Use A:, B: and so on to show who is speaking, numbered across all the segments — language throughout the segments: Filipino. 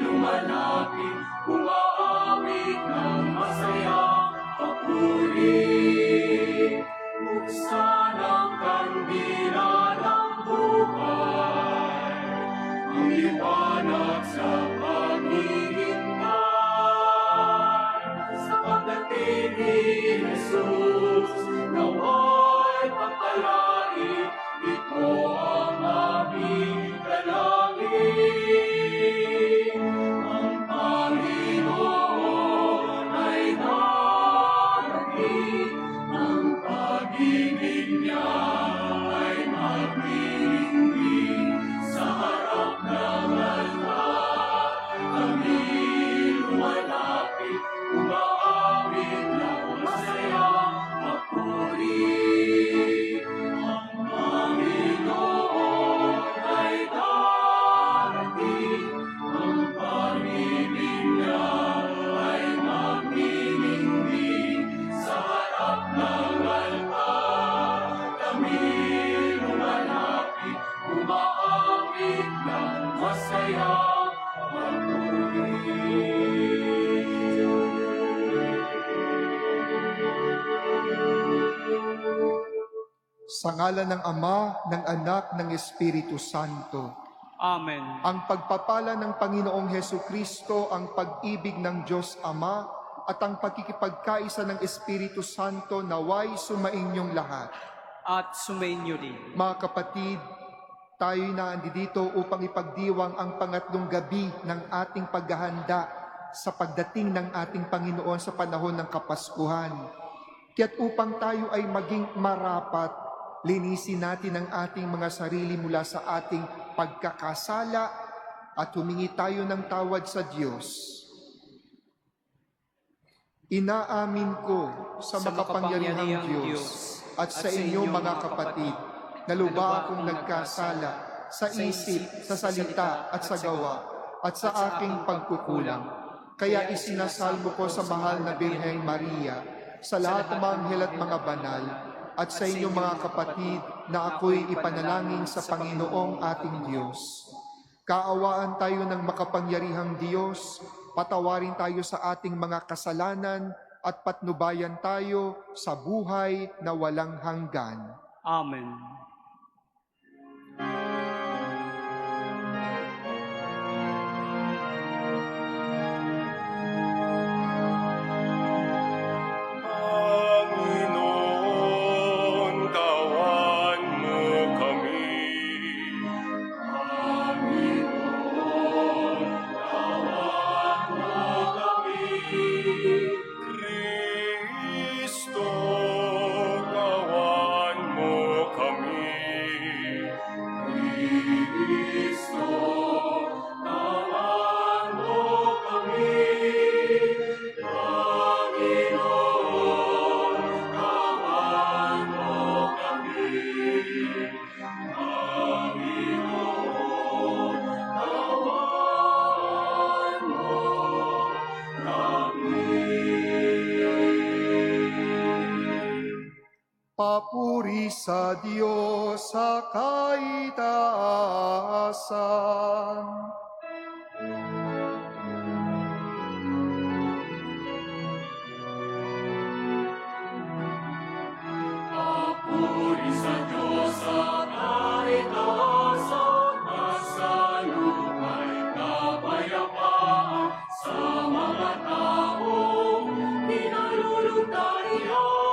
A: lumalapit, umaawit ng masayang papuri. Buksan ang kandila ng buhay, ang liwanag sa paghihintay. Sa pagdating ni Jesus, nawa'y pagpalain, ito ang aming dalangin. Ang Panginoon ay darating, ang pag-ibig niya ay magdiringgin. Sa harap ng altar, kami lumalapit, umaawit ng masayang papuri. Ang Panginoon ay darating, ang pag-ibig niya ay magdiringgin. Sa harap ng altar, kami lumalapit, umaawit ng masayang papuri.
B: Sa ngalan ng Ama, ng Anak, ng Espiritu Santo.
C: Amen.
B: Ang pagpapala ng Panginoong Hesukristo, ang pag-ibig ng Diyos Ama, at ang pagkikipagkaisa ng Espiritu Santo naway sumainyong lahat.
C: At sumainyo din.
B: Mga kapatid, tayo'y naandito upang ipagdiwang ang pangatlong gabi ng ating paghahanda sa pagdating ng ating Panginoon sa panahon ng Kapaskuhan. Kaya't upang tayo ay maging marapat, linisin natin ang ating mga sarili mula sa ating pagkakasala at humingi tayo ng tawad sa Diyos. Inaamin ko sa makapangyarihang Diyos at sa inyo mga kapatid, na lubha akong nagkasala sa isip, sa salita at sa gawa at sa aking pagkukulang. Kaya isinasalmo ko sa mahal na Birheng Maria, sa lahat ng mga anghel at mga banal, at sa inyong mga kapatid na ako'y ipanalangin sa Panginoong ating Diyos. Kaawaan tayo ng makapangyarihang Diyos, patawarin tayo sa ating mga kasalanan at patnubayan tayo sa buhay na walang hanggan.
C: Amen.
B: Papuri sa Diyos sa kaitaasan.
A: Papuri sa Diyos sa kaitaasan, nasa luma'y kapayapaan sa mga taong pinalulundayan.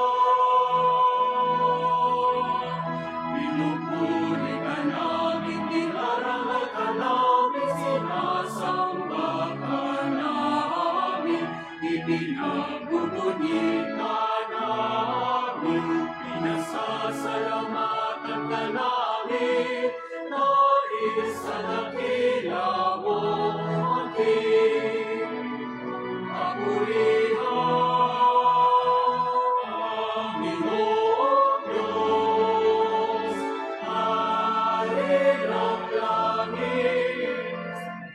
A: Pinupuri ka namin, dinarangal ka namin, sinasamba ka namin, ipinagbubunyi ka namin, pinasasalamatan ka namin, nais sa dakila mo aking kapurihan. Panginoon Diyos, Halilang langit,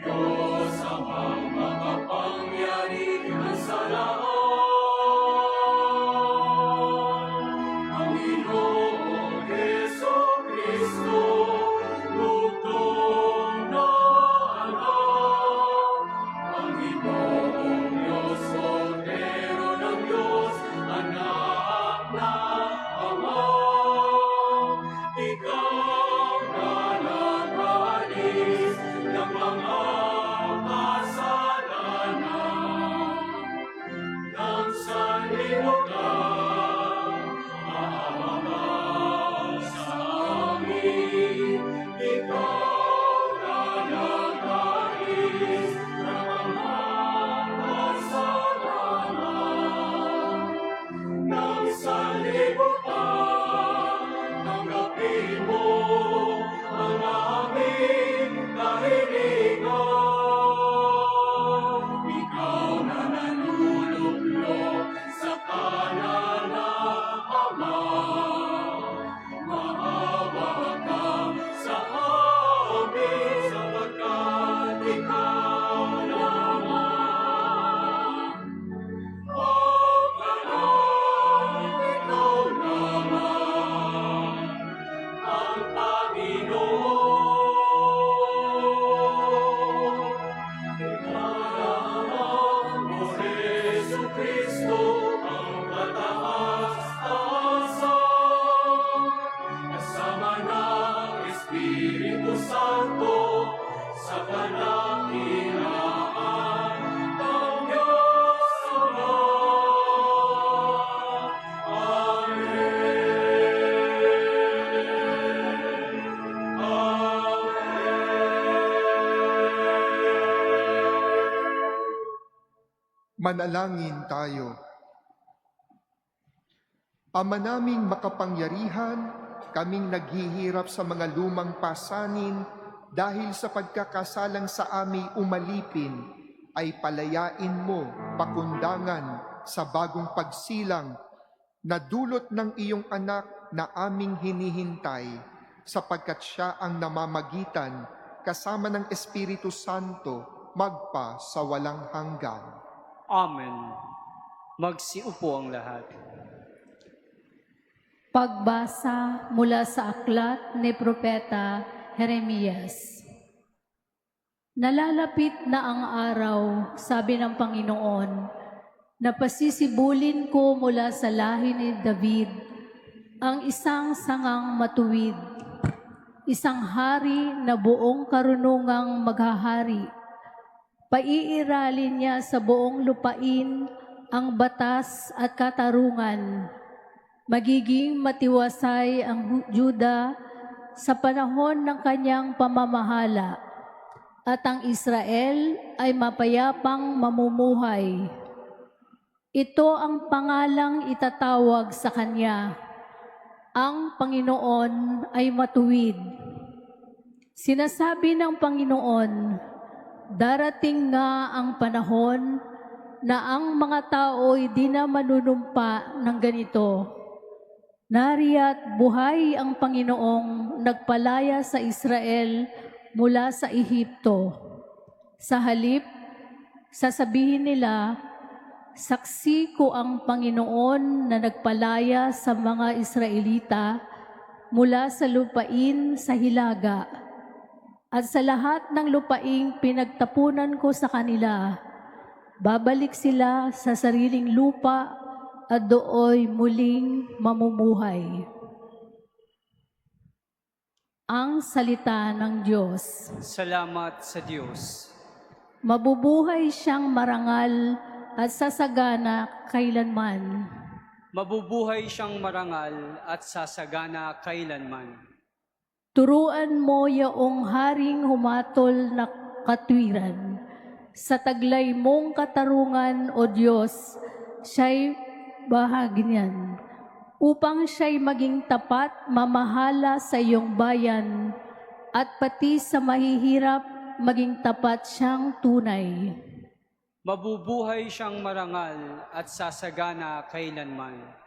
A: Diyos amang makapangyarihan sa lahat. Panginoon Hesukristo, lugtong na anak,
B: Manalangin tayo. Ama naming makapangyarihan, kaming naghihirap sa mga lumang pasanin dahil sa pagkakasalang sa aming umalipin, ay palayain mo pakundangan sa bagong pagsilang na dulot ng iyong anak na aming hinihintay, sapagkat siya ang namamagitan kasama ng Espiritu Santo magpa sa walang hanggan.
C: Amen. Magsiupo ang lahat.
D: Pagbasa mula sa aklat ni Propeta Jeremias. Nalalapit na ang araw, sabi ng Panginoon, na pasisibulin ko mula sa lahi ni David ang isang sangang matuwid, isang hari na buong karunungang maghahari. Paiiralin niya sa buong lupain ang batas at katarungan. Magiging matiwasay ang Juda sa panahon ng kanyang pamamahala, at ang Israel ay mapayapang mamumuhay. Ito ang pangalang itatawag sa kanya: ang Panginoon ay matuwid. Sinasabi ng Panginoon, darating nga ang panahon na ang mga tao'y di na manunumpa ng ganito. Nariya't buhay ang Panginoong nagpalaya sa Israel mula sa Ehipto. Sa halip, sasabihin nila, saksi ko ang Panginoon na nagpalaya sa mga Israelita mula sa lupain sa Hilaga, at sa lahat ng lupaing pinagtapunan ko sa kanila. Babalik sila sa sariling lupa at dooy muling mamumuhay. Ang salita ng Diyos.
C: Salamat sa Diyos.
D: Mabubuhay siyang marangal at sasagana kailanman.
C: Mabubuhay siyang marangal at sasagana kailanman.
D: Turuan mo yaong haring humatol na katwiran. Sa taglay mong katarungan, O Diyos, siya'y bahagi niyan, upang siya'y maging tapat, mamahala sa iyong bayan, at pati sa mahihirap, maging tapat siyang tunay.
C: Mabubuhay siyang marangal at sasagana kailanman.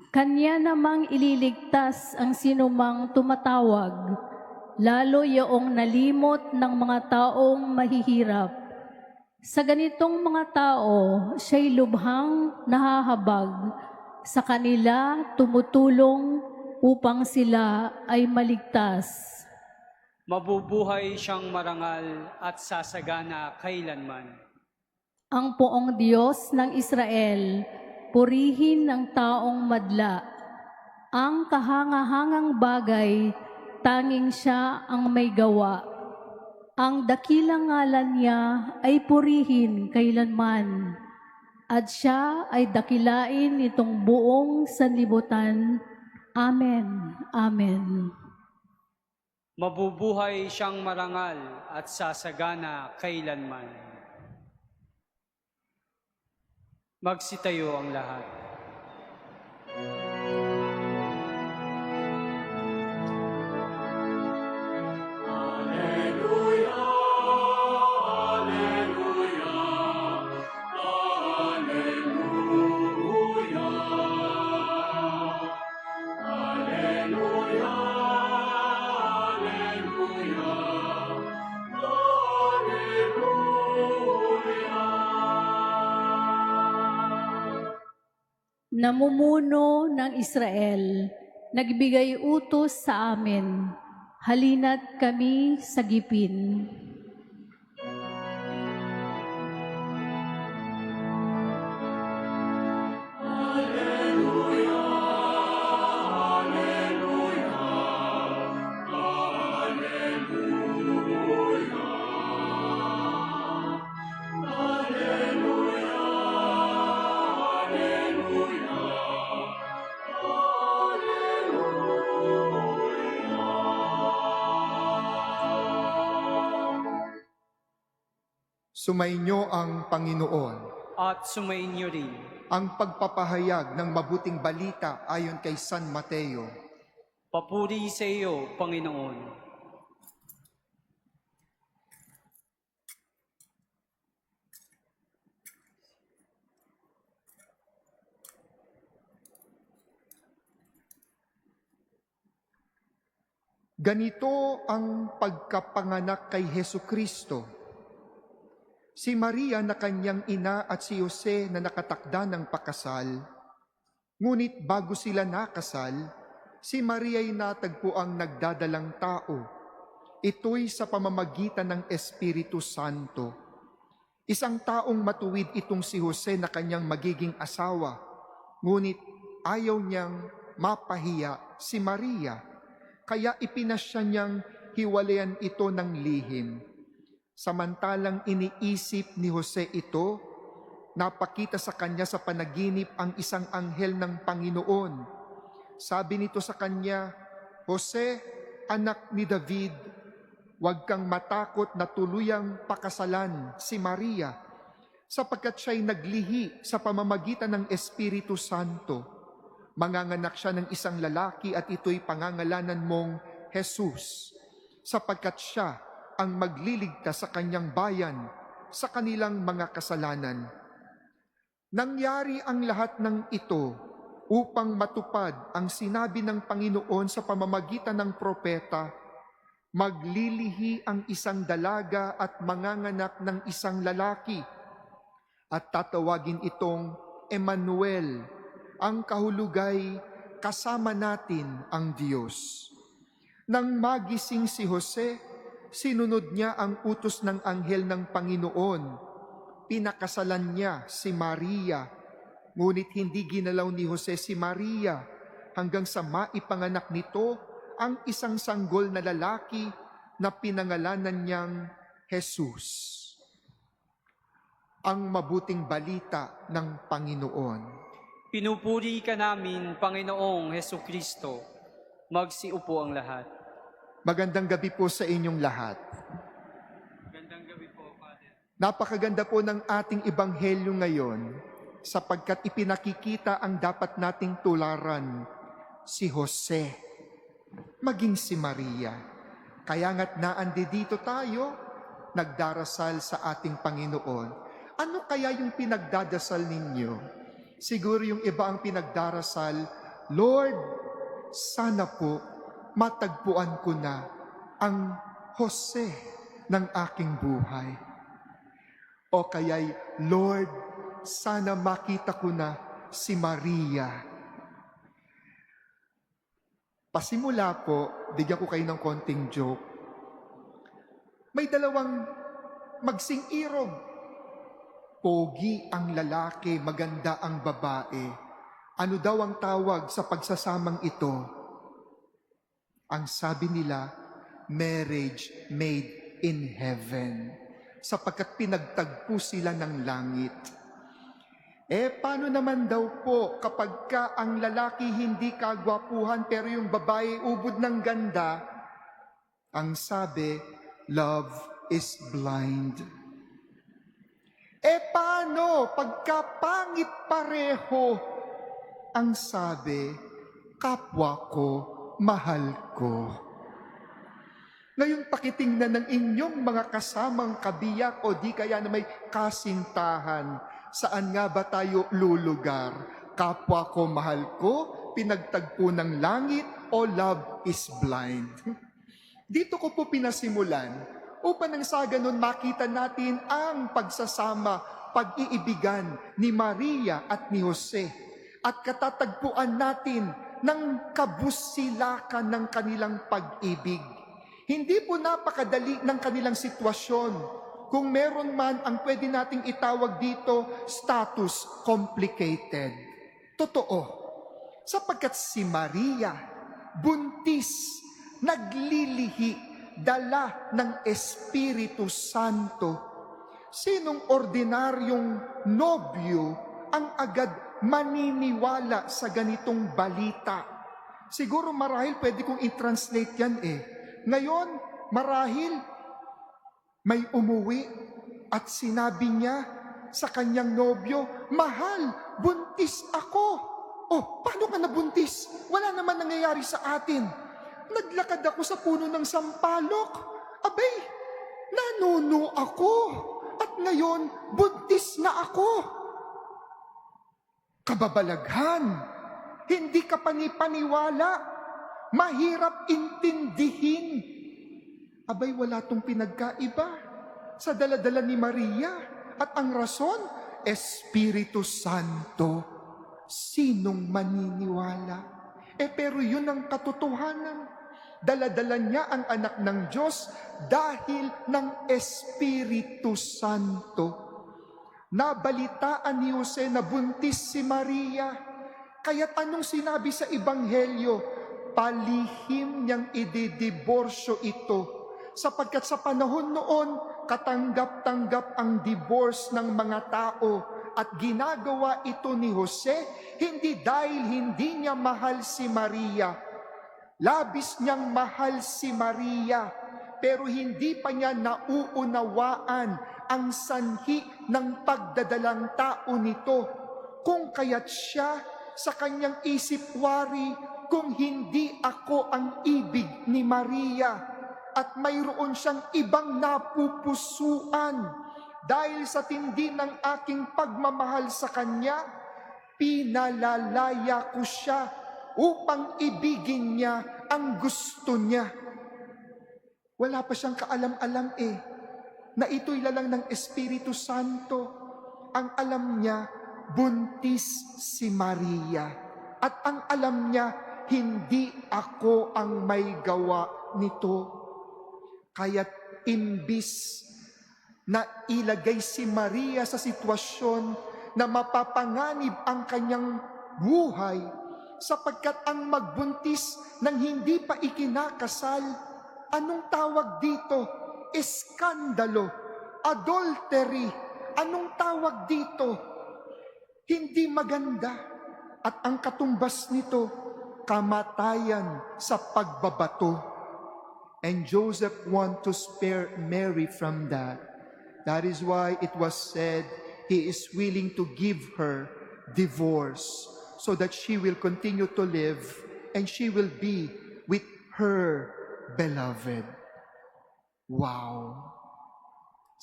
D: Kanya namang ililigtas ang sinumang tumatawag, lalo yaong nalimot ng mga taong mahihirap. Sa ganitong mga tao, siya'y lubhang nahahabag. Sa kanila tumutulong upang sila ay maligtas.
C: Mabubuhay siyang marangal at sasagana kailanman.
D: Ang poong Diyos ng Israel, purihin ng taong madla. Ang kahangahangang bagay, tanging siya ang may gawa. Ang dakilang ngalan niya ay purihin kailanman, at siya ay dakilain nitong buong sanlibutan. Amen. Amen.
C: Mabubuhay siyang marangal at sasagana kailanman. Magsitayo ang lahat.
D: Namumuno ng Israel, nagbigay utos sa amin, halina't kami sagipin.
B: Sumainyo ang Panginoon.
C: at sumainyo rin.
B: Ang pagpapahayag ng mabuting balita ayon kay San Mateo.
C: Papuri sa iyo, Panginoon.
B: Ganito ang pagkapanganak kay Hesukristo. Si Maria na kanyang ina at si Jose na nakatakda ng pakasal, ngunit bago sila nakasal, si Maria ay natagpuang nagdadalang tao. Ito'y sa pamamagitan ng Espiritu Santo. Isang taong matuwid itong si Jose na kanyang magiging asawa, ngunit ayaw niyang mapahiya si Maria, kaya ipinasya niyang hiwalayan ito ng lihim. Samantalang iniisip ni Jose ito, napakita sa kanya sa panaginip ang isang anghel ng Panginoon. Sabi nito sa kanya, Jose, anak ni David, huwag kang matakot na tuluyang pakasalan si Maria, sapagkat siya'y naglihi sa pamamagitan ng Espiritu Santo. Manganganak siya ng isang lalaki at ito'y pangangalanan mong Jesus, sapagkat siya ang magliligtas sa kanyang bayan sa kanilang mga kasalanan. Nangyari ang lahat ng ito upang matupad ang sinabi ng Panginoon sa pamamagitan ng propeta, maglilihi ang isang dalaga at manganganak ng isang lalaki, at tatawagin itong Emmanuel, ang kahulugay, kasama natin ang Diyos. Nang magising si Jose, sinunod niya ang utos ng anghel ng Panginoon. Pinakasalan niya si Maria, ngunit hindi ginalaw ni Jose si Maria hanggang sa maipanganak nito ang isang sanggol na lalaki na pinangalanan niyang Jesus. Ang mabuting balita ng Panginoon.
C: Pinupuri ka namin, Panginoong Hesukristo. Magsiupo ang lahat.
B: Magandang gabi po sa inyong lahat.
C: Magandang gabi po, Father.
B: Napakaganda po ng ating ebanghelyo ngayon sapagkat ipinakikita ang dapat nating tularan, si Jose, maging si Maria. Kaya nga't naandi dito tayo, nagdarasal sa ating Panginoon. Ano kaya yung pinagdadasal ninyo? Siguro yung iba ang pinagdarasal, Lord, sana po matagpuan ko na ang Jose ng aking buhay. O kaya'y, Lord, sana makita ko na si Maria. Pasimula po, bigyan ko kayo ng konting joke. May dalawang magsing-irog. Pogi ang lalaki, maganda ang babae. Ano daw ang tawag sa pagsasamang ito? Ang sabi nila, marriage made in heaven, sapagkat pinagtagpo sila ng langit. Paano naman daw po kapag ang lalaki hindi kagwapuhan pero yung babae ubod ng ganda? Ang sabi, love is blind. Paano pagka pangit pareho? Ang sabi, kapwa ko, mahal ko. Ngayon pakitingnan ng inyong mga kasamang kabiyak o di kaya na may kasintahan. Saan nga ba tayo lulugar? Kapwa ko, mahal ko, pinagtagpo ng langit o love is blind? Dito ko po pinasimulan upang nang sa ganun makita natin ang pagsasama, pag-iibigan ni Maria at ni Jose at katatagpuan natin ng kabusilakan ng kanilang pag-ibig. Hindi po napakadali ng kanilang sitwasyon. Kung meron man ang pwede nating itawag dito, status complicated. Totoo. Sapagkat si Maria, buntis, naglilihi, dala ng Espiritu Santo. Sinong ordinaryong nobyo ang agad maniniwala sa ganitong balita? Siguro marahil pwede kong i-translate yan Ngayon, marahil may umuwi at sinabi niya sa kanyang nobyo, "Mahal, buntis ako." "Oh, paano ka nabuntis? Wala naman nangyayari sa atin." "Naglakad ako sa puno ng sampalok. Abay, nanuno ako. At ngayon, buntis na ako." Kababalaghan, hindi ka panipaniwala, mahirap intindihin. Abay, wala tong pinagkaiba sa daladala ni Maria. At ang rason, Espiritu Santo. Sinong maniniwala? Pero yun ang katotohanan. Daladala niya ang anak ng Diyos dahil ng Espiritu Santo. Nabalitaan ni Jose na buntis si Maria. Kaya't anong sinabi sa Ebanghelyo? Palihim niyang ididiborsyo ito. Sapagkat sa panahon noon, katanggap-tanggap ang divorce ng mga tao. At ginagawa ito ni Jose, hindi dahil hindi niya mahal si Maria. Labis niyang mahal si Maria, pero hindi pa niya nauunawaan ang sanhi ng pagdadalang tao nito. Kung kaya't siya sa kanyang isip-wari, kung hindi ako ang ibig ni Maria, at mayroon siyang ibang napupusuan dahil sa tindi ng aking pagmamahal sa kanya, pinalalaya ko siya upang ibigin niya ang gusto niya. Wala pa siyang kaalam-alam na ito'y lalang ng Espiritu Santo. Ang alam niya, buntis si Maria. At ang alam niya, hindi ako ang may gawa nito. Kaya't imbis na ilagay si Maria sa sitwasyon na mapapanganib ang kanyang buhay, sapagkat ang magbuntis nang hindi pa ikinakasal, anong tawag dito? Eskandalo, adultery. Anong tawag dito? Hindi maganda. At ang katumbas nito, kamatayan sa pagbabato. And Joseph wanted to spare Mary from that. That is why it was said he is willing to give her divorce so that she will continue to live and she will be with her beloved. Wow!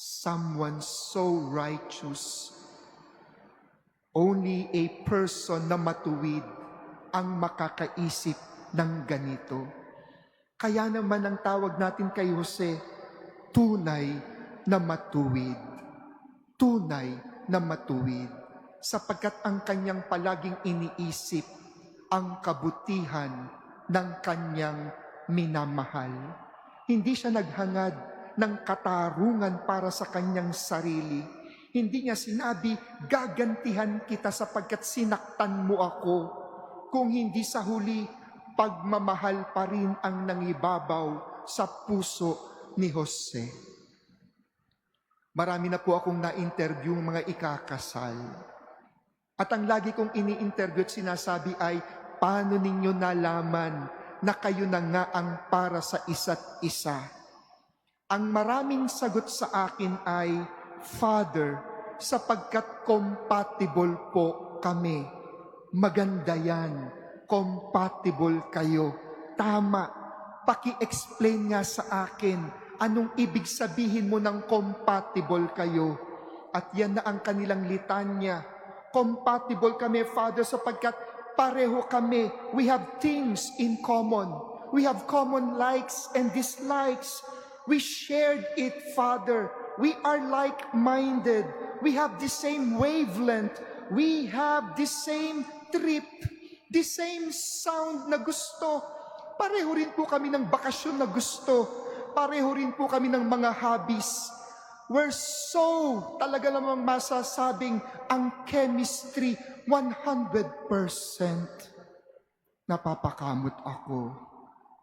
B: Someone so righteous. Only a person na matuwid ang makakaisip ng ganito. Kaya naman ang tawag natin kay Jose, tunay na matuwid. Tunay na matuwid. Sapagkat ang kanyang palaging iniisip ang kabutihan ng kanyang minamahal. Hindi siya naghangad ng katarungan para sa kanyang sarili. Hindi niya sinabi, gagantihan kita sapagkat sinaktan mo ako. Kung hindi sa huli, pagmamahal pa rin ang nangibabaw sa puso ni Jose. Marami na po akong na-interview mga ikakasal. At ang lagi kong ini-interview at sinasabi ay, paano ninyo nalaman na kayo na nga ang para sa isa't isa? Ang maraming sagot sa akin ay, Father, sapagkat compatible po kami. Maganda yan. Compatible kayo. Tama. Paki-explain nga sa akin, anong ibig sabihin mo ng compatible kayo? At yan na ang kanilang litanya. Compatible kami, Father, sapagkat pareho kami. We have things in common. We have common likes and dislikes. We shared it, Father. We are like-minded. We have the same wavelength. We have the same trip. The same sound na gusto. Pareho rin po kami ng bakasyon na gusto. Pareho rin po kami ng mga hobbies. We're so talaga namang masasabing ang chemistry 100%. Napapakamot ako.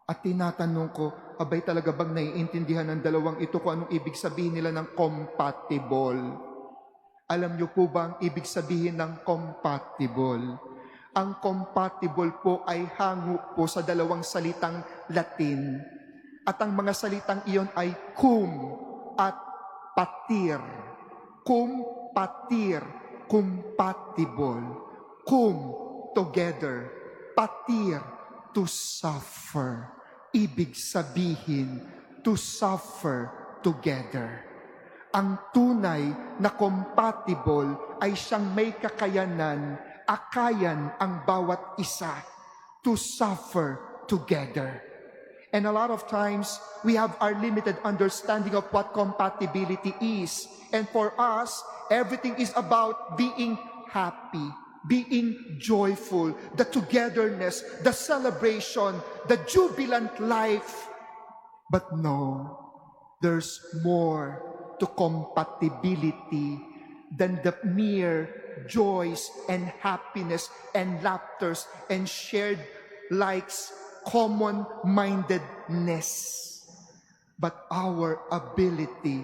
B: At tinatanong ko, abay talaga bang naiintindihan ng dalawang ito kung anong ibig sabihin nila ng compatible? Alam niyo po ba ang ibig sabihin ng compatible? Ang compatible po ay hango po sa dalawang salitang Latin. At ang mga salitang iyon ay cum at patir. Cum patir, compatible, cum, together, patir, to suffer. Ibig sabihin, to suffer together. Ang tunay na compatible ay siyang may kakayanan, akayan ang bawat isa to suffer together. And a lot of times, we have our limited understanding of what compatibility is. And for us, everything is about being happy, being joyful, the togetherness, the celebration, the jubilant life. But no, there's more to compatibility than the mere joys and happiness and laughters and shared likes, common-mindedness, but our ability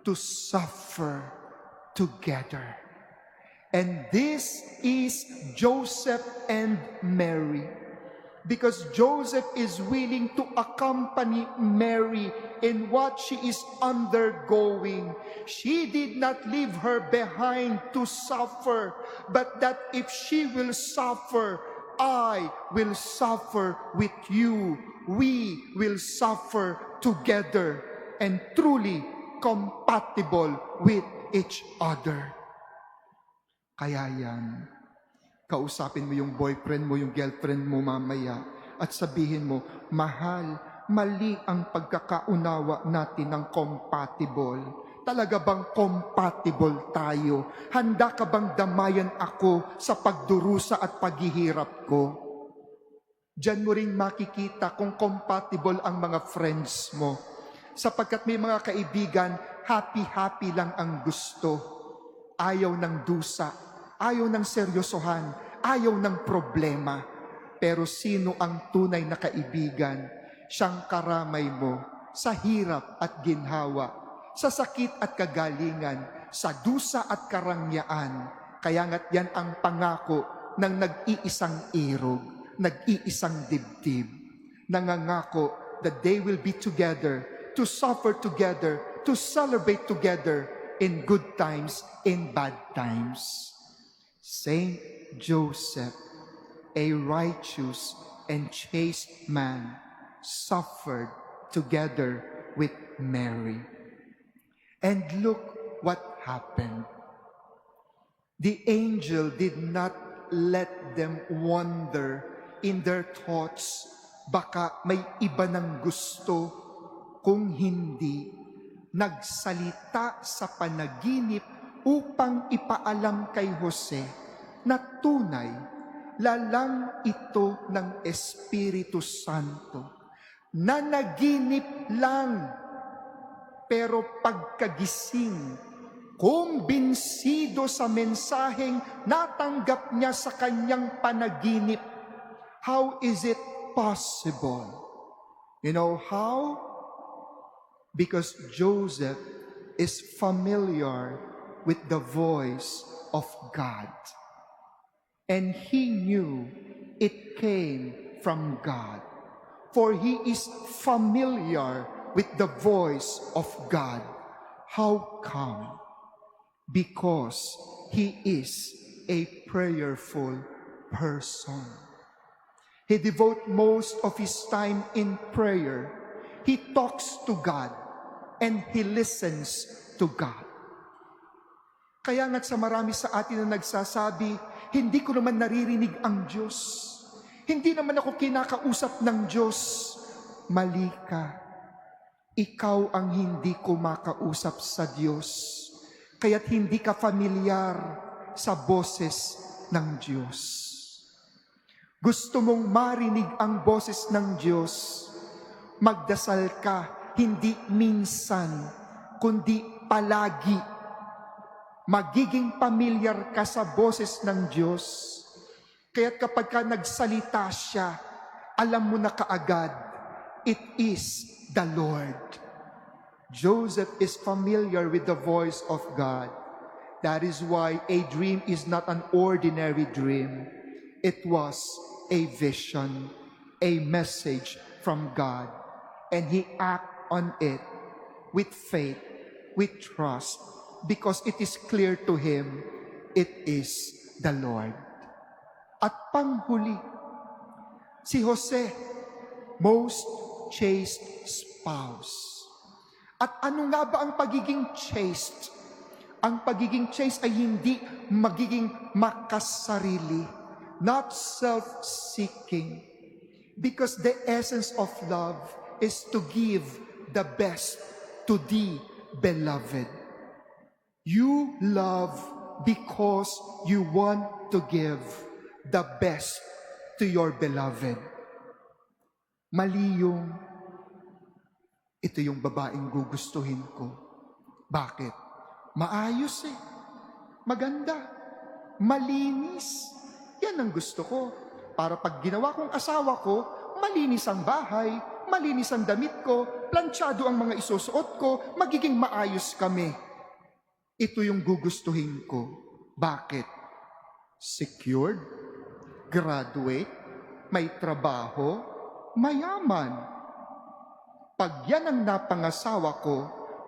B: to suffer together. And this is Joseph and Mary, because Joseph is willing to accompany Mary in what she is undergoing. She did not leave her behind to suffer, but that if she will suffer, I will suffer with you. We will suffer together and truly compatible with each other. Kaya yan, kausapin mo yung boyfriend mo, yung girlfriend mo mamaya at sabihin mo, mahal, mali ang pagkakaunawa natin ng compatible. Talaga bang compatible tayo? Handa ka bang damayan ako sa pagdurusa at paghihirap ko? Diyan mo rin makikita kung compatible ang mga friends mo. Sapagkat may mga kaibigan, happy-happy lang ang gusto. Ayaw ng dusa, ayaw ng seryosohan, ayaw ng problema. Pero sino ang tunay na kaibigan? Siyang karamay mo sa hirap at ginhawa, sa sakit at kagalingan, sa dusa at karangyaan. Kaya nga't yan ang pangako ng nag-iisang irog, nag-iisang dibdib. Nangangako that they will be together, to suffer together, to celebrate together in good times, in bad times. Saint Joseph, a righteous and chaste man, suffered together with Mary. And look what happened. The angel did not let them wander in their thoughts. Baka may iba ng gusto, kung hindi nagsalita sa panaginip upang ipaalam kay Jose na tunay, lalang ito ng Espiritu Santo. Nanaginip lang. Pero pagkagising, kumbinsido sa mensaheng natanggap niya sa kanyang panaginip. How is it possible? You know how? Because Joseph is familiar with the voice of God. And he knew it came from God. For he is familiar with the voice of God. How come? Because he is a prayerful person. He devotes most of his time in prayer. He talks to God and he listens to God. Kaya nga sa marami sa atin na nagsasabi, hindi ko naman naririnig ang Diyos. Hindi naman ako kinakausap ng Diyos. Mali ka. Ikaw ang hindi kumakausap sa Diyos, kaya't hindi ka familiar sa boses ng Diyos. Gusto mong marinig ang boses ng Diyos, magdasal ka, hindi minsan, kundi palagi. Magiging familiar ka sa boses ng Diyos, kaya't kapag ka nagsalita siya, alam mo na kaagad, it is the Lord. Joseph is familiar with the voice of God. That is why a dream is not an ordinary dream. It was a vision, a message from God. And he acted on it with faith, with trust, because it is clear to him, it is the Lord. At panghuli, si Jose, most chaste spouse. At ano nga ba ang pagiging chaste? Ang pagiging chaste ay hindi magiging makasarili, not self-seeking. Because the essence of love is to give the best to the beloved. You love because you want to give the best to your beloved. Mali ito yung babaeng gugustuhin ko. Bakit? Maayos maganda, malinis. Yan ang gusto ko. Para pag ginawa kong asawa ko, malinis ang bahay, malinis ang damit ko, planchado ang mga isusuot ko, magiging maayos kami. Ito yung gugustuhin ko. Bakit? Secured, graduate, may trabaho, mayaman. Pag yan ang napangasawa ko,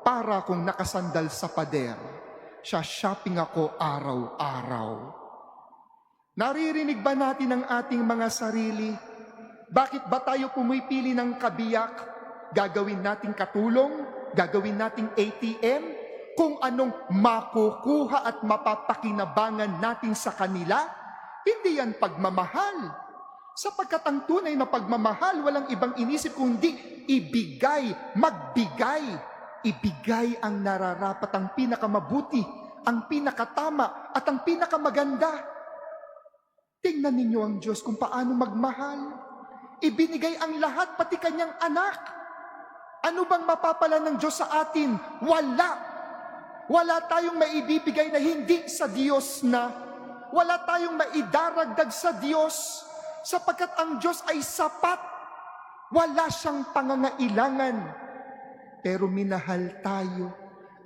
B: para akong nakasandal sa pader, siya shopping ako araw-araw. Naririnig ba natin ang ating mga sarili? Bakit ba tayo pumipili ng kabiyak? Gagawin nating katulong? Gagawin nating ATM? Kung anong makukuha at mapapakinabangan natin sa kanila? Hindi yan pagmamahal. Sapagkat ang tunay na pagmamahal, walang ibang inisip kundi ibigay, magbigay. Ibigay ang nararapat, ang pinakamabuti, ang pinakatama, at ang pinakamaganda. Tingnan ninyo ang Diyos kung paano magmahal. Ibinigay ang lahat, pati kanyang anak. Ano bang mapapala ng Diyos sa atin? Wala. Wala tayong maibibigay na hindi sa Diyos na. Wala tayong maidaragdag sa Diyos, sapagkat ang Diyos ay sapat. Wala siyang pangangailangan. Pero minahal tayo,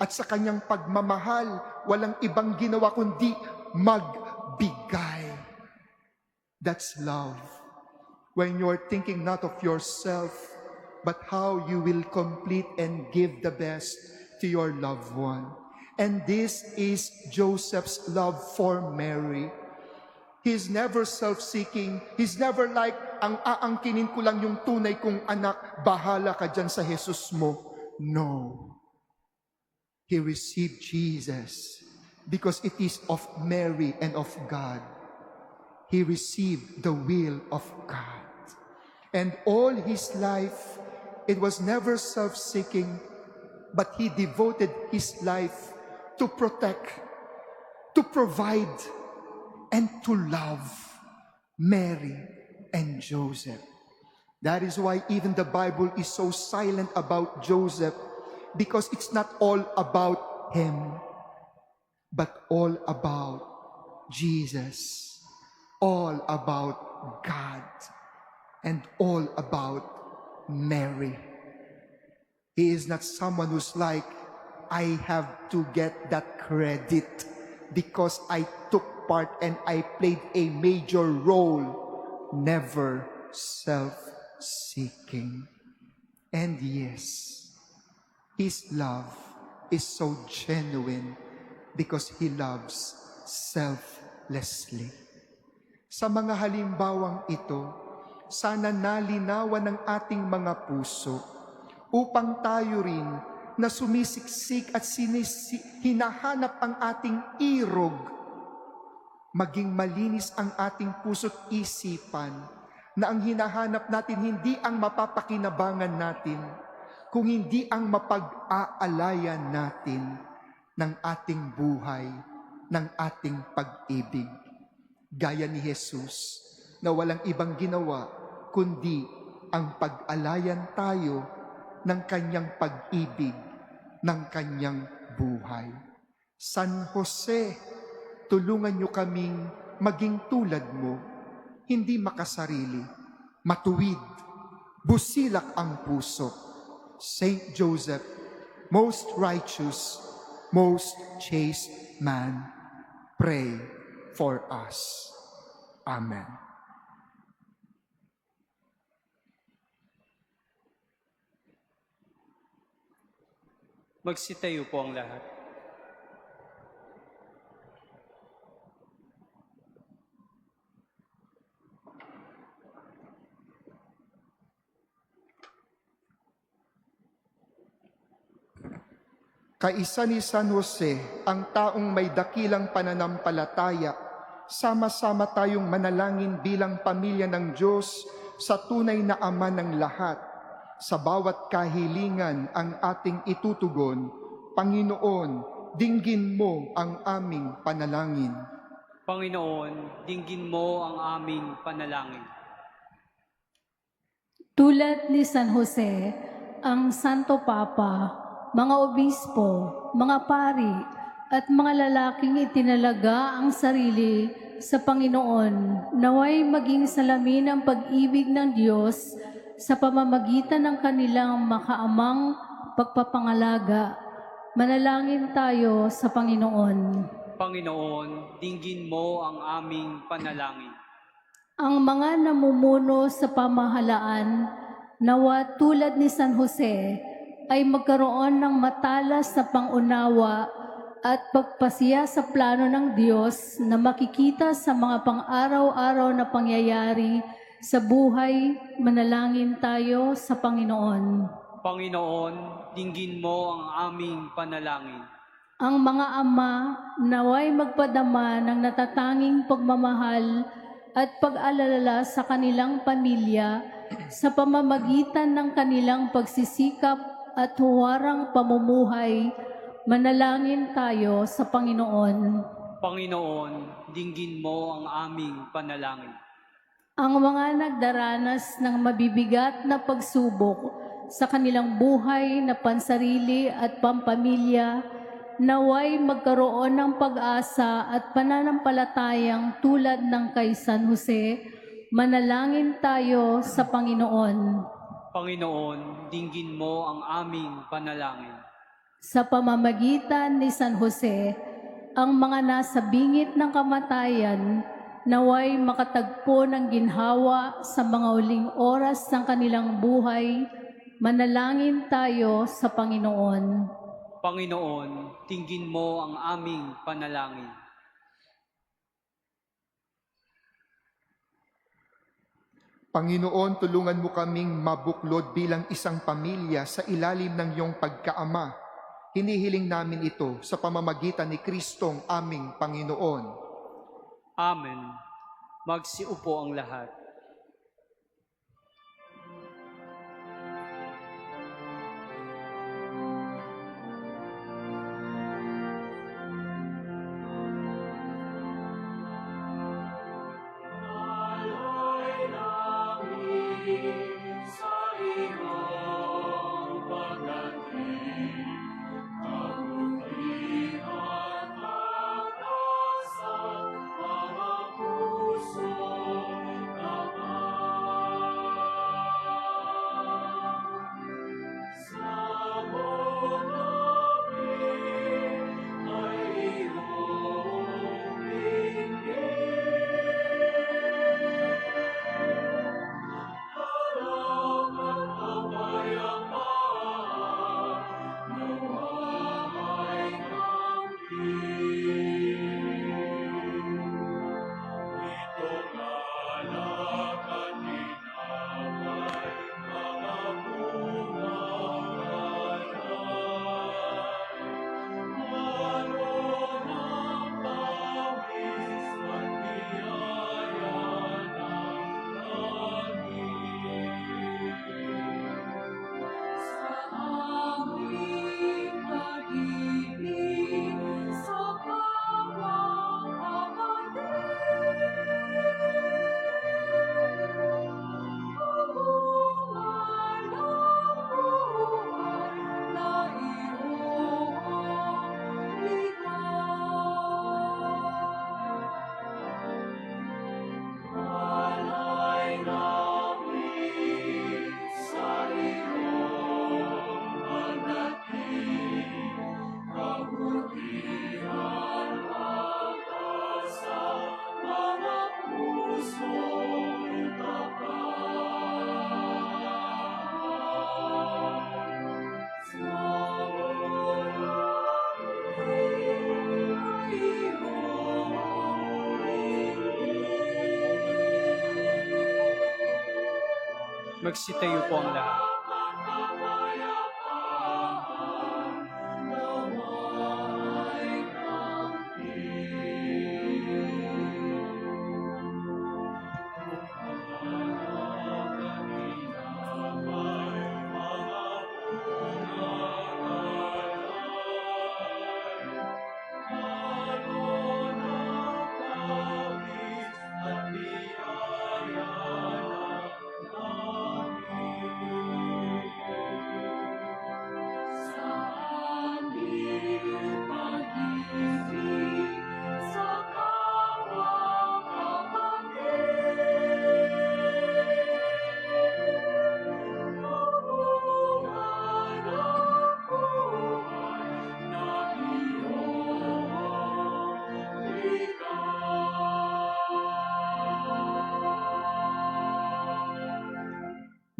B: at sa kanyang pagmamahal, walang ibang ginawa kundi magbigay. That's love. When you're thinking not of yourself, but how you will complete and give the best to your loved one. And this is Joseph's love for Mary. He's never self-seeking. He's never like, ang aangkinin ko lang yung tunay kong anak, bahala ka dyan sa Jesus mo. No. He received Jesus because it is of Mary and of God. He received the will of God. And all his life, it was never self-seeking, but he devoted his life to protect, to provide, and to love Mary and Joseph. That is why even the Bible is so silent about Joseph, because it's not all about him, but all about Jesus, all about God, and all about Mary. He is not someone who's like, I have to get that credit because I took part and I played a major role. Never self-seeking. And yes, his love is so genuine because he loves selflessly. Sa mga halimbawang ito, sana nalinawan ng ating mga puso upang tayo rin na sumisiksik at hinahanap ang ating irog, maging malinis ang ating puso't isipan, na ang hinahanap natin hindi ang mapapakinabangan natin, kung hindi ang mapag-aalayan natin ng ating buhay, ng ating pag-ibig. Gaya ni Jesus, na walang ibang ginawa, kundi ang pag-alayan tayo ng kanyang pag-ibig, ng kanyang buhay. San Jose, tulungan niyo kaming maging tulad mo, hindi makasarili, matuwid, busilak ang puso. Saint Joseph, most righteous, most chaste man, pray for us. Amen.
C: Magsitayo po ang lahat.
B: Kaisa ni San Jose, ang taong may dakilang pananampalataya, sama-sama tayong manalangin bilang pamilya ng Diyos sa tunay na Ama ng lahat. Sa bawat kahilingan ang ating itutugon, Panginoon, dinggin mo ang aming panalangin.
C: Panginoon, dinggin mo ang aming panalangin.
D: Tulad ni San Jose, ang Santo Papa, mga obispo, mga pari, at mga lalaking itinalaga ang sarili sa Panginoon, naway maging salamin ang pag-ibig ng Diyos sa pamamagitan ng kanilang makaamang pagpapangalaga. Manalangin tayo sa Panginoon.
C: Panginoon, dinggin mo ang aming panalangin.
D: Ang mga namumuno sa pamahalaan, nawa tulad ni San Jose, ay magkaroon ng matalas na pangunawa at pagpasiya sa plano ng Diyos na makikita sa mga pang-araw-araw na pangyayari sa buhay. Manalangin tayo sa Panginoon.
C: Panginoon, dinggin mo ang aming panalangin.
D: Ang mga ama naway magpadama ng natatanging pagmamahal at pag-alala sa kanilang pamilya sa pamamagitan ng kanilang pagsisikap at huwarang pamumuhay. Manalangin tayo sa Panginoon.
C: Panginoon, dinggin mo ang aming panalangin.
D: Ang mga nagdaranas ng mabibigat na pagsubok sa kanilang buhay na pansarili at pampamilya, naway magkaroon ng pag-asa at pananampalatayang tulad ng kay San Jose. Manalangin tayo sa Panginoon.
C: Panginoon, dinggin mo ang aming panalangin.
D: Sa pamamagitan ni San Jose, ang mga nasa bingit ng kamatayan naway makatagpo ng ginhawa sa mga huling oras ng kanilang buhay. Manalangin tayo sa Panginoon.
C: Panginoon, dinggin mo ang aming panalangin.
B: Panginoon, tulungan mo kaming mabuklod bilang isang pamilya sa ilalim ng iyong pagkaama. Hinihiling namin ito sa pamamagitan ni Kristong aming Panginoon.
C: Amen. Magsiupo ang lahat.
A: Alay namin sa iyong pagdating, kabutihan pag-asa, mga puso naman. Sa buong ay iyong harap at kapayapaan, nawaway namin. Itong alak at tinapay, mga bumangalay, maroon ang tamis at biyaya ng langit. Sa aming pag-ibig sa bawat bunga ng buhay na iyong likha. Alay namin sa iyong pagdating, kabutihan pag-asa, mga pusong tapat. Sa
C: Magsitayo po ang lahat.
A: kapayapaan,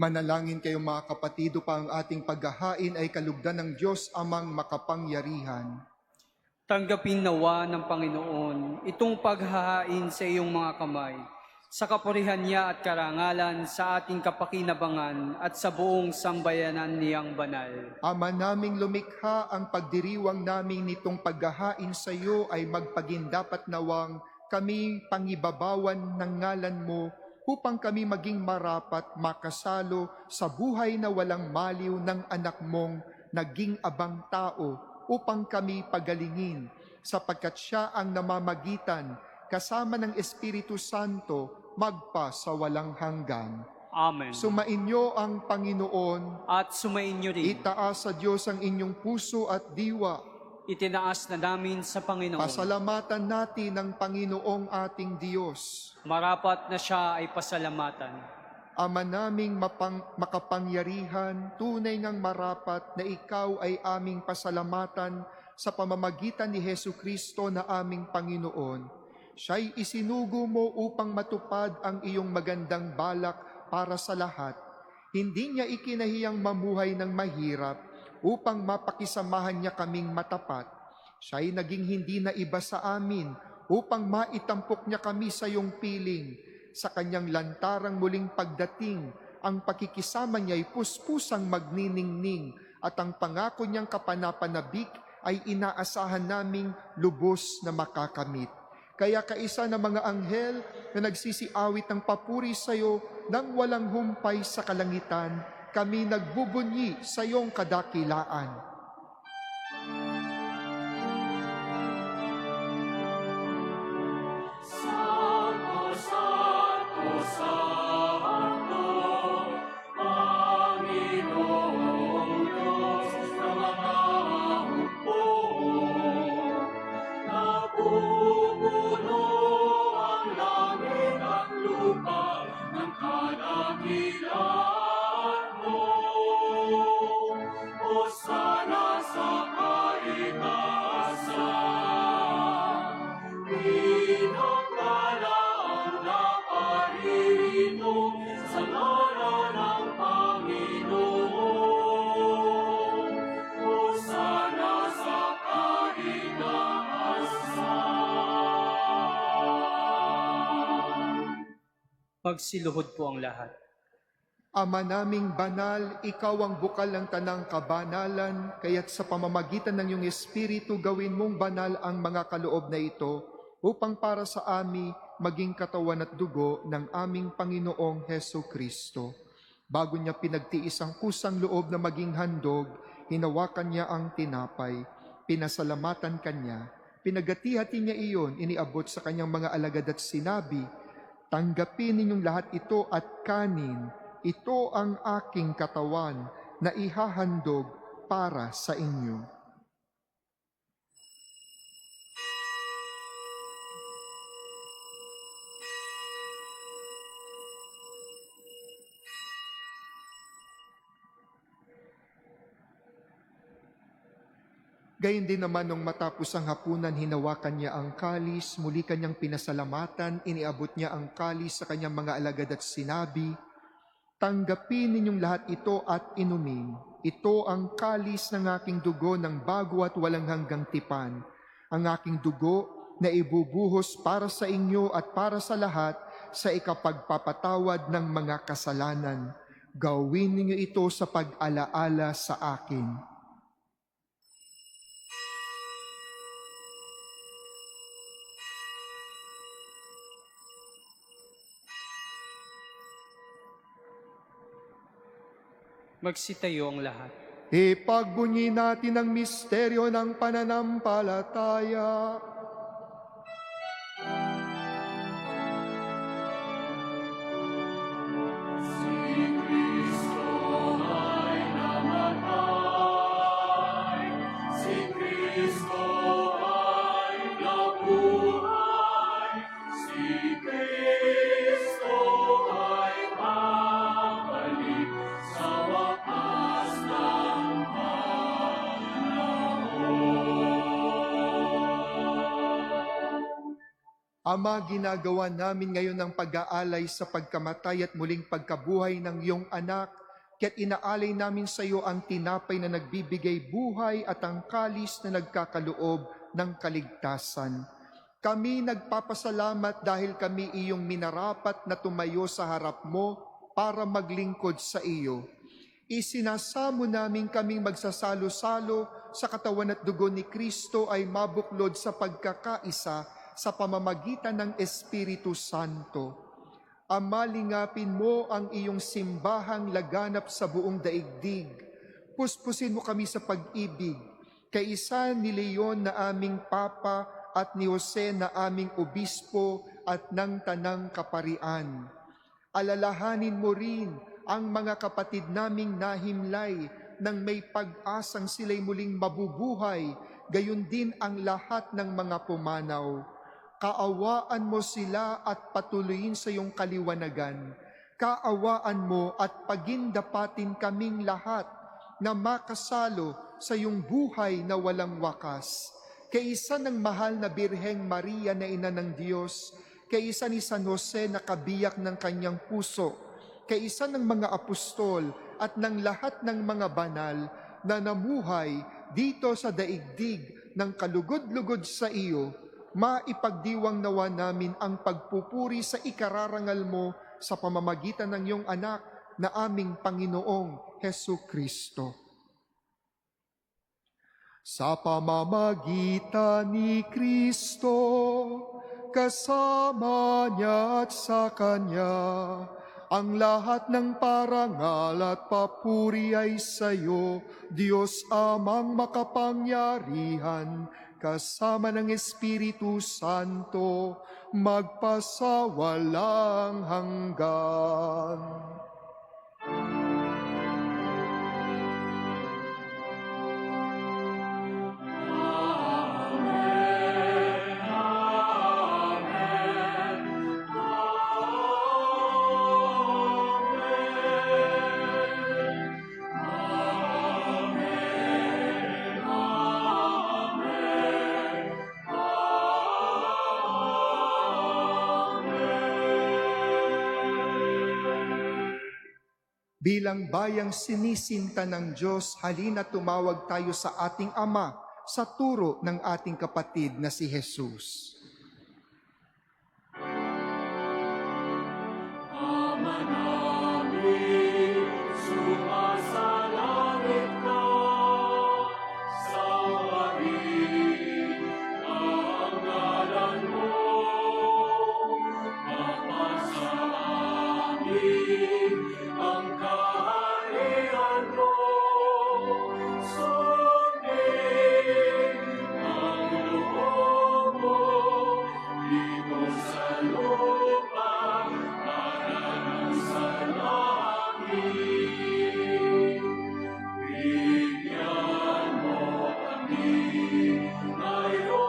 B: Manalangin kayo mga kapatid upang ang ating paghahain ay kalugdan ng Diyos amang makapangyarihan.
C: Tanggapin nawa ng Panginoon itong paghahain sa iyong mga kamay, sa kapurihan niya at karangalan sa ating kapakinabangan at sa buong sambayanan niyang banal.
B: Ama naming lumikha, ang pagdiriwang namin nitong paghahain sa iyo ay magpagindapat nawang kami pangibabawan ng ngalan mo upang kami maging marapat makasalo sa buhay na walang maliw ng anak mong naging abang tao upang kami pagalingin, sapagkat siya ang namamagitan kasama ng Espiritu Santo magpa sa walang hanggan.
C: Amen.
B: Sumainyo ang Panginoon,
C: At sumainyo rin,
B: itaas sa Diyos ang inyong puso at diwa.
C: itinaas na namin sa Panginoon.
B: Pasalamatan natin ang Panginoong ating Diyos.
C: Marapat na siya ay pasalamatan.
B: Ama naming makapangyarihan, tunay ngang marapat na ikaw ay aming pasalamatan sa pamamagitan ni Hesu Kristo na aming Panginoon. Siya'y isinugo mo upang matupad ang iyong magandang balak para sa lahat. Hindi niya ikinahiyang mamuhay ng mahirap upang mapakisamahan niya kaming matapat. Siya'y naging hindi na iba sa amin upang maitampok niya kami sa iyong piling. Sa kanyang lantarang muling pagdating, ang pakikisama niya'y puspusang magniningning at ang pangako niyang kapanapanabik ay inaasahan naming lubos na makakamit. Kaya kaisa ng mga anghel na nagsisiawit ng papuri sa iyo nang walang humpay sa kalangitan, kami nagbubunyi sa iyong kadakilaan.
A: Santo, Santo, Santo, Panginoong Diyos ng mga hukbo. Napupuno ang langit at lupa ng kadakilaan mo. Hosana sa kaitaasan. Pinagpala ang naparirito sa ngalan ng Panginoon. Hosana sa kaitaasan.
C: Magsiluhod po ang lahat.
B: Ama naming banal, ikaw ang bukal ng tanang kabanalan, kaya't sa pamamagitan ng iyong Espiritu gawin mong banal ang mga kaloob na ito, upang para sa amin maging katawan at dugo ng aming Panginoong Hesu Kristo. Bago niya pinagtiis ang kusang loob na maging handog, hinawakan niya ang tinapay, pinasalamatan kanya, pinagati-hati niya iyon, iniabot sa kanyang mga alagad at sinabi, "Tanggapin ninyong lahat ito at kanin, ito ang aking katawan na ihahandog para sa inyo." Gayun din naman nung matapos ang hapunan, hinawakan niya ang kalis, muli kanyang pinasalamatan, iniabot niya ang kalis sa kanyang mga alagad at sinabi, "Tanggapin ninyong lahat ito at inumin. Ito ang kalis ng aking dugo ng bago at walang hanggang tipan. Ang aking dugo na ibubuhos para sa inyo at para sa lahat sa ikapagpapatawad ng mga kasalanan. Gawin ninyo ito sa pag-alaala sa akin."
C: Magsitayo ang lahat.
B: Ipagbunyi natin ang misteryo ng pananampalataya.
A: Si Kristo ay namatay, si Kristo ay nabuhay, si Kristo ay babalik sa wakas ng panahon.
B: Ama, ginagawa namin ngayon ng pag-aalay sa pagkamatay at muling pagkabuhay ng iyong anak, kaya't inaalay namin sa iyo ang tinapay na nagbibigay buhay at ang kalis na nagkakaloob ng kaligtasan. Kami nagpapasalamat dahil kami iyong minarapat na tumayo sa harap mo para maglingkod sa iyo. Isinasamo namin kaming magsasalo-salo sa katawan at dugo ni Kristo ay mabuklod sa pagkakaisa sa pamamagitan ng Espiritu Santo. Ama, lingapin mo ang iyong simbahang laganap sa buong daigdig. Puspusin mo kami sa pag-ibig, kaisa ni Leon na aming Papa at ni Jose na aming Obispo at ng Tanang Kaparian. Alalahanin mo rin ang mga kapatid naming nahimlay nang may pag-asang sila'y muling mabubuhay, gayon din ang lahat ng mga pumanaw. Kaawaan mo sila at patuloyin sa iyong kaliwanagan. Kaawaan mo at pagindapatin kaming lahat na makasalo sa iyong buhay na walang wakas. Kaisa ng mahal na Birheng Maria na Ina ng Diyos, kaisa ni San Jose na kabiyak ng kanyang puso, kaisa ng mga apostol at ng lahat ng mga banal na namuhay dito sa daigdig ng kalugod-lugod sa iyo, maipagdiwang nawa namin ang pagpupuri sa ikararangal mo sa pamamagitan ng iyong anak na aming Panginoong Hesukristo. Sa pamamagitan ni Kristo, kasama niya at sa Kanya, ang lahat ng parangal at papuri ay sa iyo, Diyos Amang makapangyarihan, kasama ng Espiritu Santo, magpasawalang hanggan. Bilang bayang sinisinta ng Diyos, halina tumawag tayo sa ating Ama sa turo ng ating kapatid na si Jesus.
A: Ama namin, sumasalangit ka, sawahin ang ngalan mo, mapasa amin ang kaharian mo, sundin ang loob mo, dito sa lupa para sa langit. Bigyan mo kami ngayon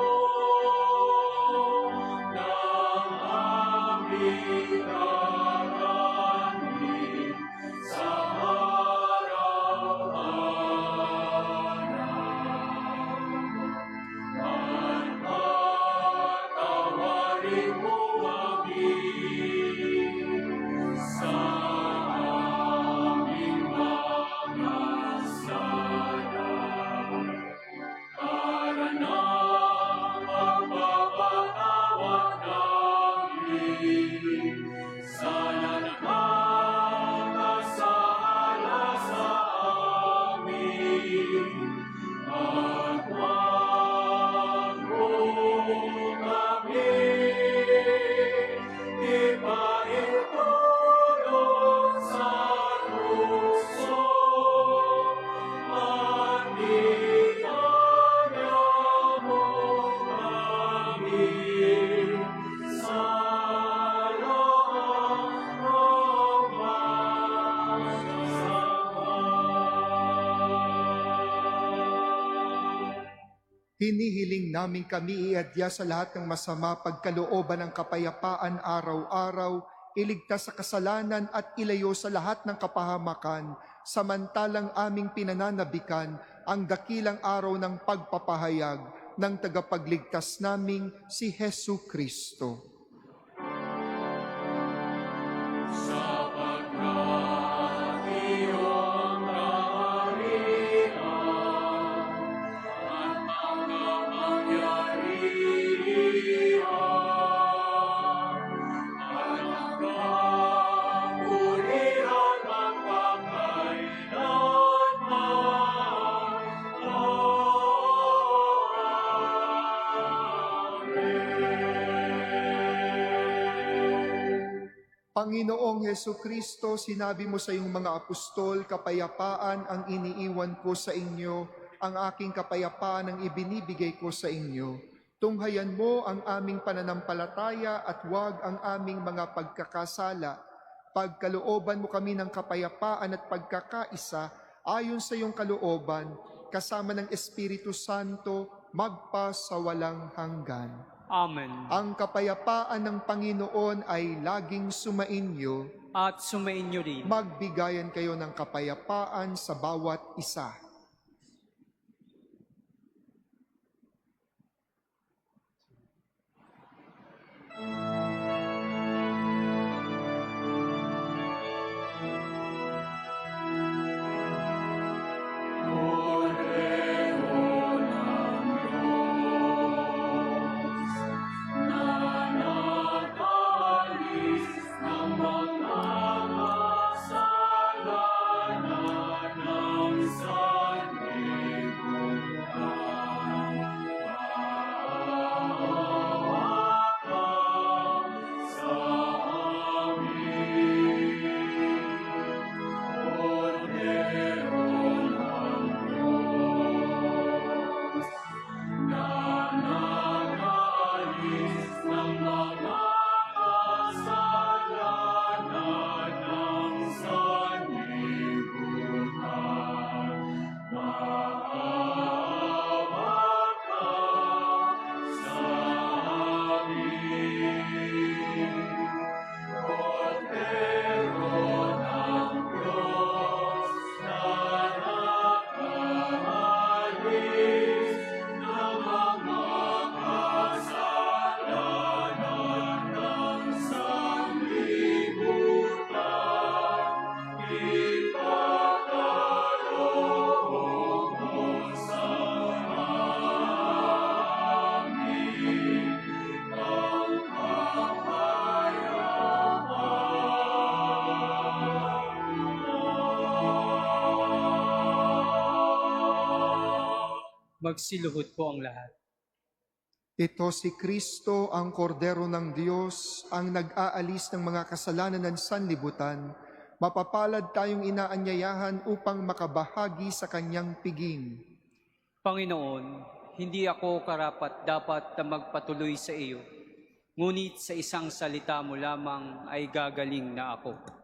A: ng aming kakanin sa araw-araw. At patawarin mo kami sa aming mga sala, para na magpapatawad namin sa nakakasala sa amin. At huwag mo kami ipaintulot sa tukso, at niyaya mo kami sa lahat ng masasama.
B: Hinihiling namin kami iadya sa lahat ng masama pagkalooban ng kapayapaan araw-araw, iligtas sa kasalanan at ilayo sa lahat ng kapahamakan, samantalang aming pinananabikan ang dakilang araw ng pagpapahayag ng tagapagligtas naming si Hesu Kristo.
A: Sapagkat iyong kaharian at ang kapangyarihan at ang kapurihan magpakailanman.
B: Panginoong Hesu Kristo, sinabi mo sa iyong mga apostol, kapayapaan ang iniiwan ko sa inyo, ang aking kapayapaan ang ibinibigay ko sa inyo. Tunghayan mo ang aming pananampalataya at huwag ang aming mga pagkakasala. Pagkalooban mo kami ng kapayapaan at pagkakaisa ayon sa iyong kalooban, kasama ng Espiritu Santo, magpa sa walang hanggan.
C: Amen.
B: Ang kapayapaan ng Panginoon ay laging sumainyo.
C: At sumainyo rin.
B: Magbigayan kayo ng kapayapaan sa bawat isa.
C: Magsiluhod po ang lahat.
B: Ito si Kristo, ang kordero ng Diyos, ang nag-aalis ng mga kasalanan ng sanlibutan. Mapapalad tayong inaanyayahan upang makabahagi sa kanyang piging.
C: Panginoon, hindi ako karapat-dapat na magpatuloy sa iyo, ngunit sa isang salita mo lamang ay gagaling na ako.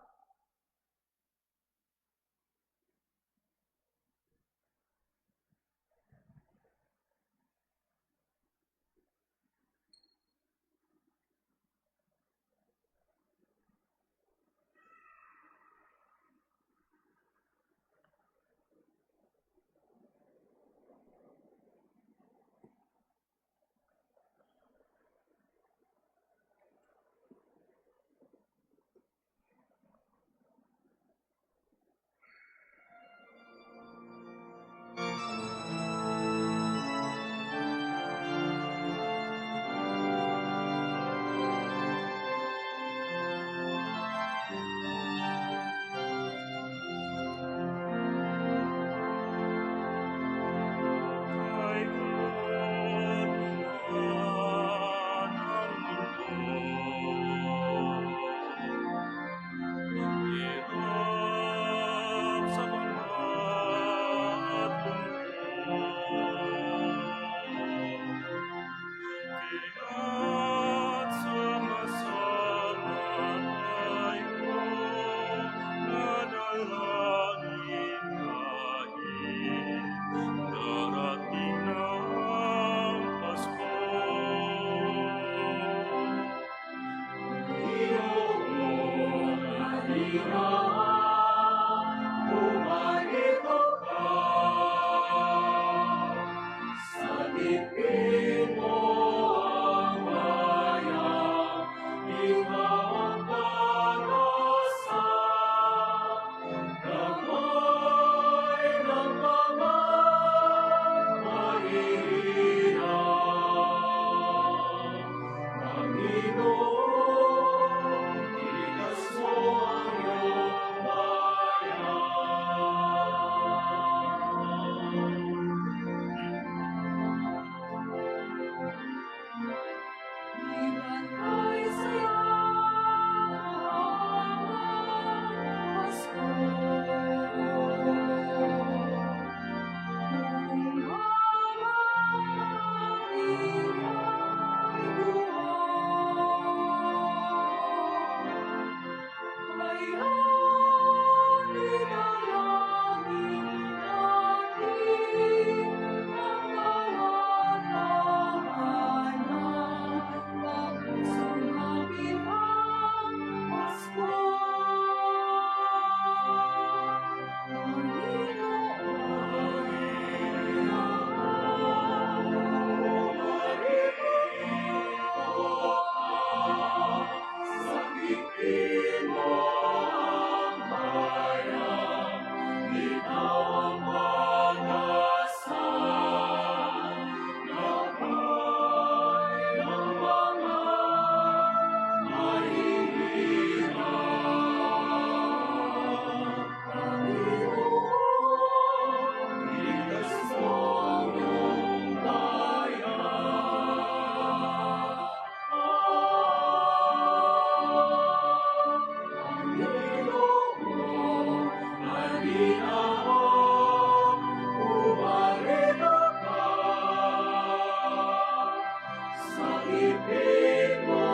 A: ibig mo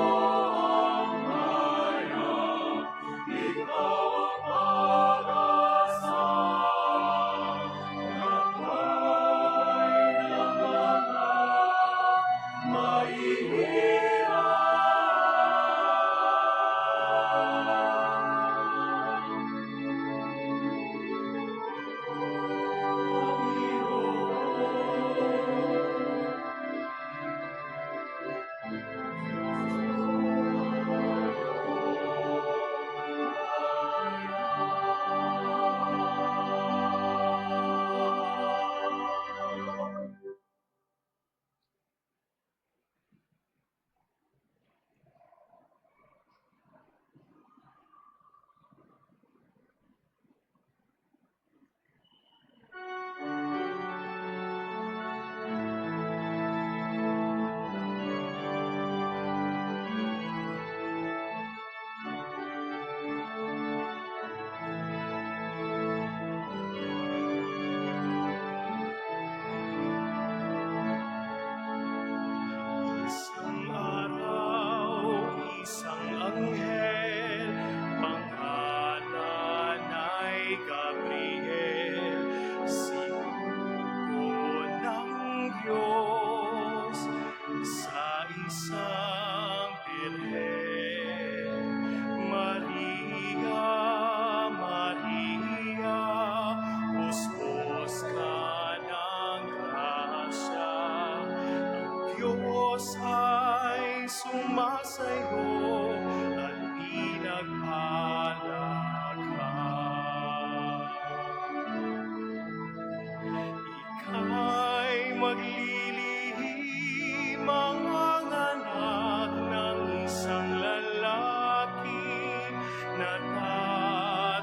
A: ang bayan, ikaw ang pag-asa ng buhay ng mga mahihirap.
E: Isang araw, isang anghel, pangalan ay Gabriel, sinugo ng Diyos sa isang birhen. Maria, Maria, puspos ka ng grasya, Diyos ay sumasayo at pinagpala ka. Ika'y maglilihim ang anak ng isang lalaki na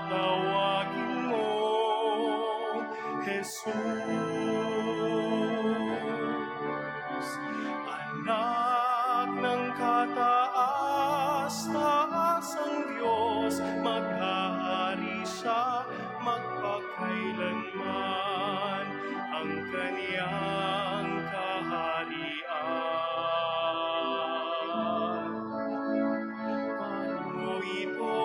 E: tatawagin mo Jesus. Anak ng kataas-taasang Diyos, maghahari siya magpakailanman ang kaniyang kaharian. Paano ito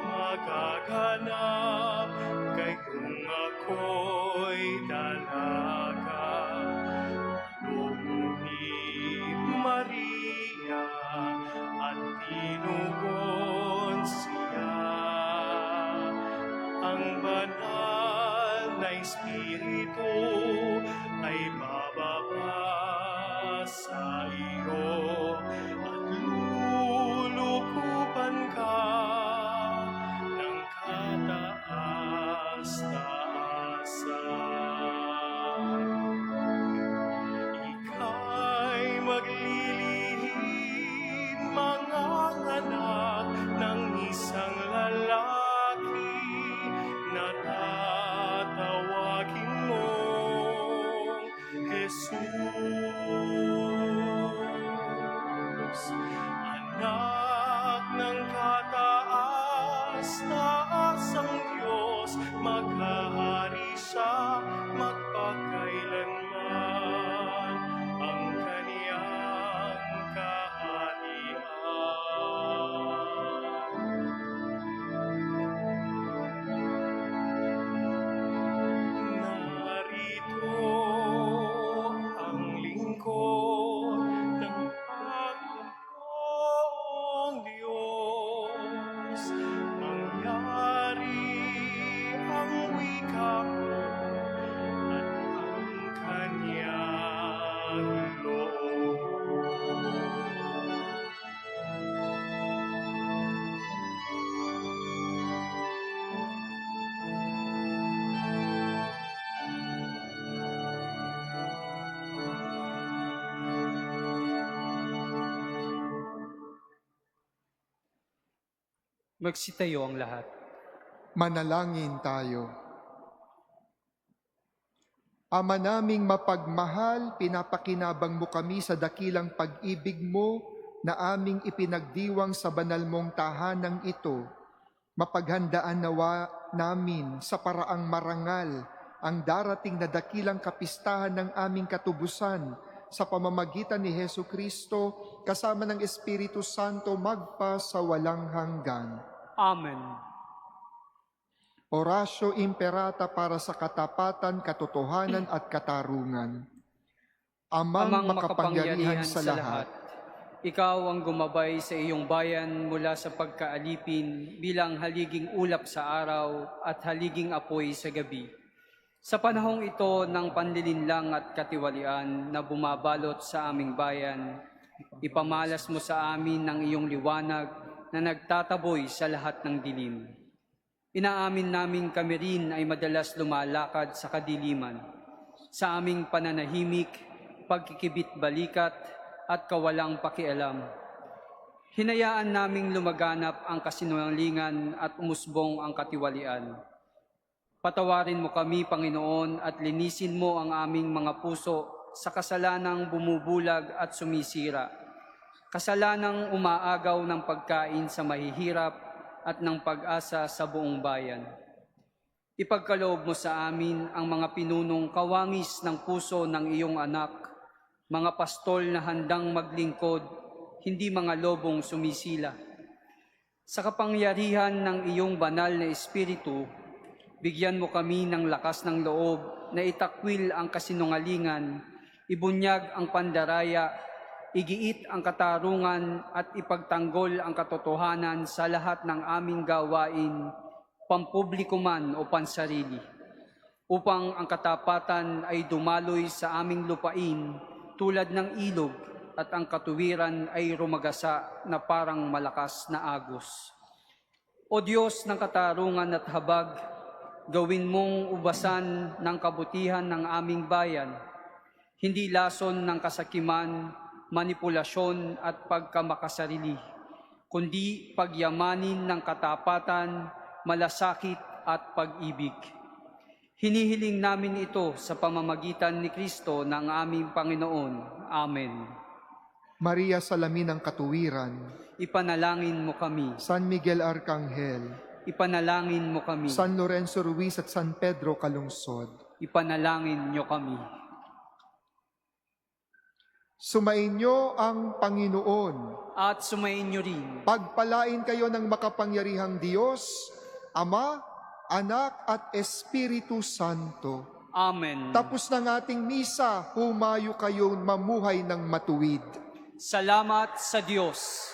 E: magaganap kayong ako'y dalaga? Tanong ni Maria at tinugon siya. Ang banal na Espiritu ay bababa sa iyo at lulukuban ka ng kataas-taasan. Ika'y maglilihim mga anak ng isang lalaki na tatawagin mo Jesus. Anak ng kataas-taasang Diyos, maghahari siya magpakailanman ang kaniyang kaharian. Narito ang lingkod ng Panginoong Diyos. Mangyari ang wika ko at ang kaniyang loob.
C: Magsitayo ang lahat.
B: Manalangin tayo. Ama naming mapagmahal, pinapakinabang mo kami sa dakilang pag-ibig mo na aming ipinagdiwang sa banal mong tahanang ito. Mapaghandaan nawa namin sa paraang marangal ang darating na dakilang kapistahan ng aming katubusan sa pamamagitan ni Hesu Kristo, kasama ng Espiritu Santo, magpa sa walang hanggan.
C: Amen.
B: Oratio Imperata para sa katapatan, katotohanan at katarungan. Amang makapangyarihan sa lahat,
C: ikaw ang gumabay sa iyong bayan mula sa pagkaalipin bilang haliging ulap sa araw at haliging apoy sa gabi. Sa panahong ito ng panlilinlang at katiwalian na bumabalot sa aming bayan, ipamalas mo sa amin ang iyong liwanag na nagtataboy sa lahat ng dilim. Inaamin namin kami rin ay madalas lumalakad sa kadiliman. Sa aming pananahimik, pagkikibit-balikat at kawalang pakialam. Hinayaan naming lumaganap ang kasinungalingan at umusbong ang katiwalian. Patawarin mo kami, Panginoon, at linisin mo ang aming mga puso sa kasalanang bumubulag at sumisira. Kasalanang umaagaw ng pagkain sa mahihirap at ng pag-asa sa buong bayan. Ipagkaloob mo sa amin ang mga pinunong kawangis ng puso ng iyong anak, mga pastol na handang maglingkod, hindi mga lobong sumisila. Sa kapangyarihan ng iyong banal na Espiritu, bigyan mo kami ng lakas ng loob na itakwil ang kasinungalingan, ibunyag ang pandaraya, igiit ang katarungan at ipagtanggol ang katotohanan sa lahat ng aming gawain, pampubliko man o pansarili, upang ang katapatan ay dumaloy sa aming lupain tulad ng ilog at ang katuwiran ay rumagasa na parang malakas na agos. O Diyos ng katarungan at habag, gawin mong ubasan ng kabutihan ng aming bayan, hindi lason ng kasakiman, manipulasyon at pagkamakasarili, kundi pagyamanin ng katapatan, malasakit at pag-ibig. Hinihiling namin ito sa pamamagitan ni Kristo ng aming Panginoon. Amen.
B: Maria Salamin ng Katuwiran,
C: Ipanalangin mo kami.
B: San Miguel Arcangel,
C: Ipanalangin mo kami.
B: San Lorenzo Ruiz at San Pedro Calungsod,
C: Ipanalangin niyo kami.
B: sumainyo ang Panginoon.
C: At sumayin niyo rin.
B: Pagpalain kayo ng makapangyarihang Diyos, Ama, Anak at Espiritu Santo.
C: Amen.
B: Tapos ng ating misa, humayo kayo mamuhay ng matuwid.
C: Salamat sa Diyos.